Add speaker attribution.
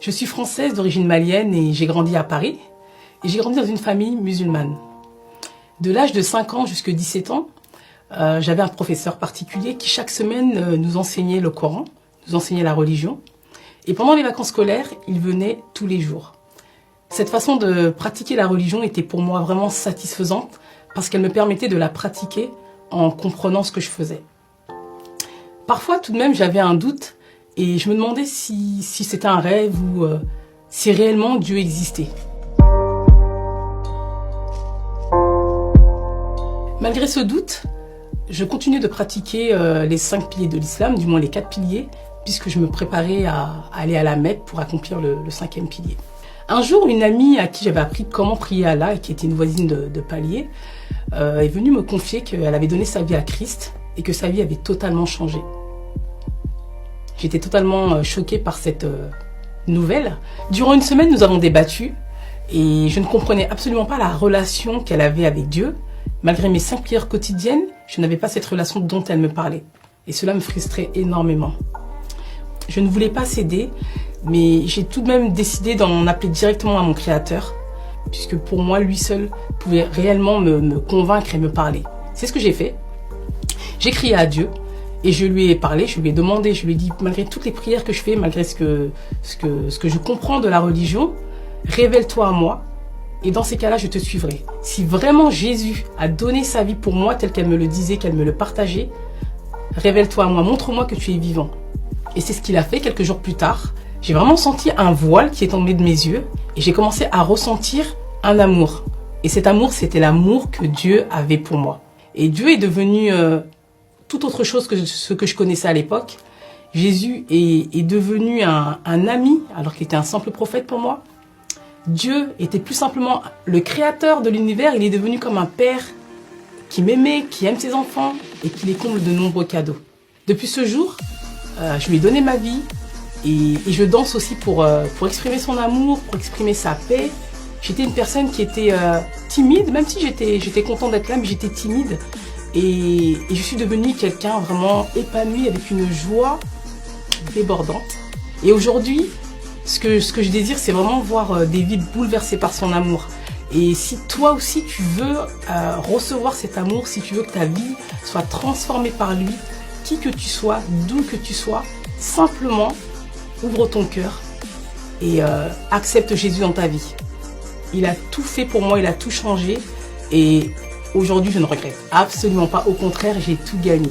Speaker 1: Je suis française d'origine malienne et j'ai grandi à Paris. Et j'ai grandi dans une famille musulmane. De l'âge de 5 ans jusqu'à 17 ans, j'avais un professeur particulier qui chaque semaine nous enseignait le Coran, nous enseignait la religion. Et pendant les vacances scolaires, il venait tous les jours. Cette façon de pratiquer la religion était pour moi vraiment satisfaisante parce qu'elle me permettait de la pratiquer en comprenant ce que je faisais. Parfois, tout de même, j'avais un doute et je me demandais si c'était un rêve ou si réellement Dieu existait. Malgré ce doute, je continuais de pratiquer les 5 piliers de l'islam, du moins les 4 piliers, puisque je me préparais à aller à la Mecque pour accomplir le 5e pilier. Un jour, une amie à qui j'avais appris comment prier Allah, et qui était une voisine de palier, est venue me confier qu'elle avait donné sa vie à Christ et que sa vie avait totalement changé. J'étais totalement choquée par cette nouvelle. Durant une semaine, nous avons débattu et je ne comprenais absolument pas la relation qu'elle avait avec Dieu. Malgré mes 5 prières quotidiennes, je n'avais pas cette relation dont elle me parlait. Et cela me frustrait énormément. Je ne voulais pas céder, mais j'ai tout de même décidé d'en appeler directement à mon Créateur, puisque pour moi, lui seul pouvait réellement me convaincre et me parler. C'est ce que j'ai fait. J'ai crié à Dieu et je lui ai parlé, je lui ai demandé, je lui ai dit, malgré toutes les prières que je fais, malgré ce que je comprends de la religion, révèle-toi à moi. Et dans ces cas-là, je te suivrai. Si vraiment Jésus a donné sa vie pour moi, tel qu'elle me le disait, qu'elle me le partageait, révèle-toi à moi, montre-moi que tu es vivant. Et c'est ce qu'il a fait quelques jours plus tard. J'ai vraiment senti un voile qui est tombé de mes yeux et j'ai commencé à ressentir un amour. Et cet amour, c'était l'amour que Dieu avait pour moi. Et Dieu est devenu tout autre chose que ce que je connaissais à l'époque. Jésus est devenu un ami, alors qu'il était un simple prophète pour moi. Dieu était plus simplement le créateur de l'univers. Il est devenu comme un père qui m'aimait, qui aime ses enfants et qui les comble de nombreux cadeaux. Depuis ce jour, je lui ai donné ma vie et je danse aussi pour exprimer son amour, pour exprimer sa paix. J'étais une personne qui était timide, même si j'étais contente d'être là, mais j'étais timide. Et je suis devenue quelqu'un vraiment épanoui avec une joie débordante. Et aujourd'hui, ce que je désire, c'est vraiment voir des vies bouleversées par son amour. Et si toi aussi tu veux recevoir cet amour, si tu veux que ta vie soit transformée par lui, qui que tu sois, d'où que tu sois, simplement ouvre ton cœur et accepte Jésus dans ta vie. Il a tout fait pour moi, il a tout changé et aujourd'hui je ne regrette absolument pas, au contraire j'ai tout gagné.